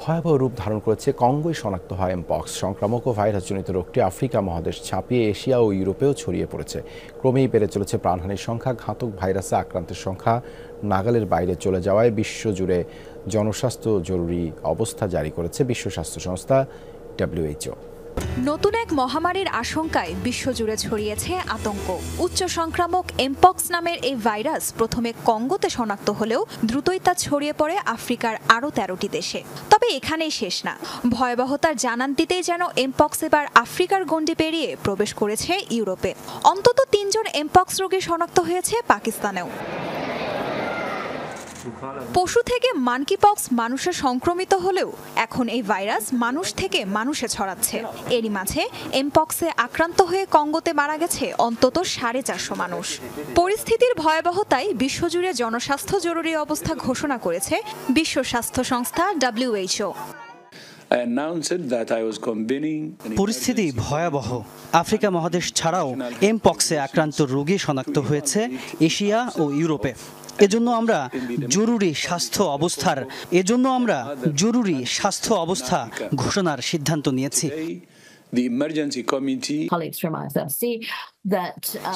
ভয়াবহ রূপ ধারণ করেছে কঙ্গোয় শনাক্ত হয় এমপক্স সংক্রামক ও ভাইরাসজনিত রোগটি আফ্রিকা মহাদেশ ছাপিয়ে এশিয়া ও ইউরোপেও ছড়িয়ে পড়েছে। ক্রমেই বেড়ে চলেছে প্রাণহানির সংখ্যা। ঘাতক ভাইরাসে আক্রান্তের সংখ্যা নাগালের বাইরে চলে যাওয়ায় বিশ্বজুড়ে জনস্বাস্থ্য জরুরি অবস্থা জারি করেছে বিশ্ব স্বাস্থ্য সংস্থা WHO। নতুন এক মহামারীর আশঙ্কায় বিশ্বজুড়ে ছড়িয়েছে আতঙ্ক। উচ্চ সংক্রামক এমপক্স নামের এই ভাইরাস প্রথমে কঙ্গোতে শনাক্ত হলেও দ্রুতই তা ছড়িয়ে পড়ে আফ্রিকার আরও 13টি দেশে। তবে এখানেই শেষ না, ভয়াবহতার জানান দিতেই যেন এমপক্স এবার আফ্রিকার গণ্ডি পেরিয়ে প্রবেশ করেছে ইউরোপে। অন্তত 3 জন এমপক্স রোগী শনাক্ত হয়েছে পাকিস্তানেও। পশু থেকে মানকিপক্স মানুষে সংক্রমিত হলেও এখন এই ভাইরাস মানুষ থেকে মানুষে ছড়াচ্ছে। এরই মাঝে এমপক্সে আক্রান্ত হয়ে কঙ্গোতে মারা গেছে অন্তত 450 মানুষ। পরিস্থিতির ভয়াবহতায় বিশ্বজুড়ে জনস্বাস্থ্য জরুরি অবস্থা ঘোষণা করেছে বিশ্ব স্বাস্থ্য সংস্থা WHO। পরিস্থিতি ভয়াবহ। আফ্রিকা মহাদেশ ছাড়াও এমপক্সে আক্রান্ত রোগী শনাক্ত হয়েছে এশিয়া ও ইউরোপে। এজন্য আমরা জরুরি স্বাস্থ্য অবস্থা ঘোষণার সিদ্ধান্ত নিয়েছি।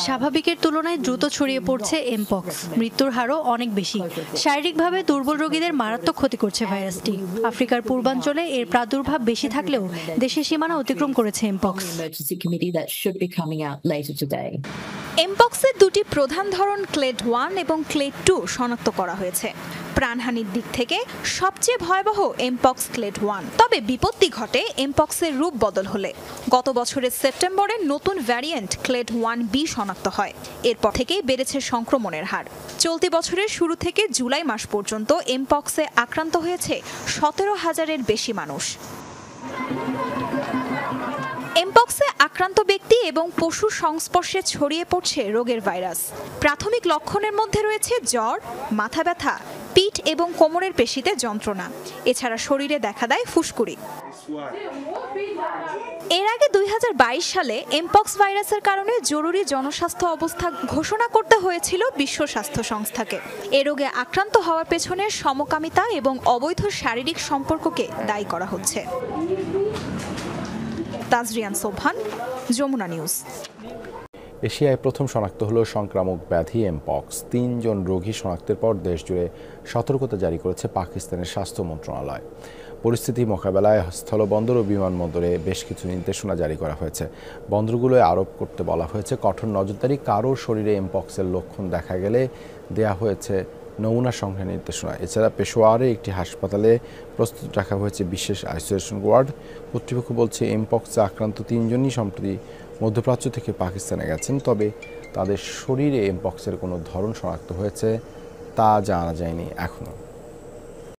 স্বাভাবিকের তুলনায় দ্রুত ছড়িয়ে পড়ছে এমপক্স। মৃত্যুর হারও অনেক বেশি। শারীরিকভাবে দুর্বল রোগীদের মারাত্মক ক্ষতি করছে ভাইরাসটি। আফ্রিকার পূর্বাঞ্চলে এর প্রাদুর্ভাব বেশি থাকলেও দেশের সীমানা অতিক্রম করেছে এমপক্স। এমপক্সের দুটি প্রধান ধরন ক্লেড 1 এবং ক্লেড 2 শনাক্ত করা হয়েছে। প্রাণহানির দিক থেকে সবচেয়ে ভয়াবহ এমপক্স ক্লেড 1। তবে বিপত্তি ঘটে এমপক্সের রূপ বদল হলে। গত বছরের সেপ্টেম্বরে নতুন ভ্যারিয়েন্ট ক্লেড 1B শনাক্ত হয়। এরপর থেকেই বেড়েছে সংক্রমণের হার। চলতি বছরের শুরু থেকে জুলাই মাস পর্যন্ত এমপক্সে আক্রান্ত হয়েছে 17,000-এর বেশি মানুষ। এমপক্সে আক্রান্ত ব্যক্তি এবং পশুর সংস্পর্শে ছড়িয়ে পড়ছে রোগের ভাইরাস। প্রাথমিক লক্ষণের মধ্যে রয়েছে জ্বর, মাথা ব্যথা, পিঠ এবং কোমরের পেশিতে যন্ত্রণা। এছাড়া শরীরে দেখা দেয় ফুসকুড়ি। এর আগে 2022 সালে এমপক্স ভাইরাসের কারণে জরুরি জনস্বাস্থ্য অবস্থা ঘোষণা করতে হয়েছিল বিশ্ব স্বাস্থ্য সংস্থাকে। এ রোগে আক্রান্ত হওয়ার পেছনে সমকামিতা এবং অবৈধ শারীরিক সম্পর্ককে দায়ী করা হচ্ছে। তাজরিয়ান সোবহান, যমুনা নিউজ। এশিয়ায় প্রথম শনাক্ত হলো সংক্রামক ব্যাধি এমপক্স। 3 জন রোগী শনাক্তের পর দেশজুড়ে সতর্কতা জারি করেছে পাকিস্তানের স্বাস্থ্য মন্ত্রণালয়। পরিস্থিতি মোকাবেলায় স্থলবন্দর ও বিমানবন্দরে বেশ কিছু নির্দেশনা জারি করা হয়েছে। বন্দরগুলোয় আরোপ করতে বলা হয়েছে কঠোর নজরদারি। কারো শরীরে এমপক্সের লক্ষণ দেখা গেলে দেয়া হয়েছে নমুনা সংগ্রহের নির্দেশনা। এছাড়া পেশোয়ারে একটি হাসপাতালে প্রস্তুত রাখা হয়েছে বিশেষ আইসোলেশন ওয়ার্ড। কর্তৃপক্ষ বলছে এমপক্সে আক্রান্ত 3 জনই সম্প্রতি মধ্যপ্রাচ্য থেকে পাকিস্তানে গেছেন। তবে তাদের শরীরে এমপক্সের কোনো ধরন শনাক্ত হয়েছে তা জানা যায়নি এখনও।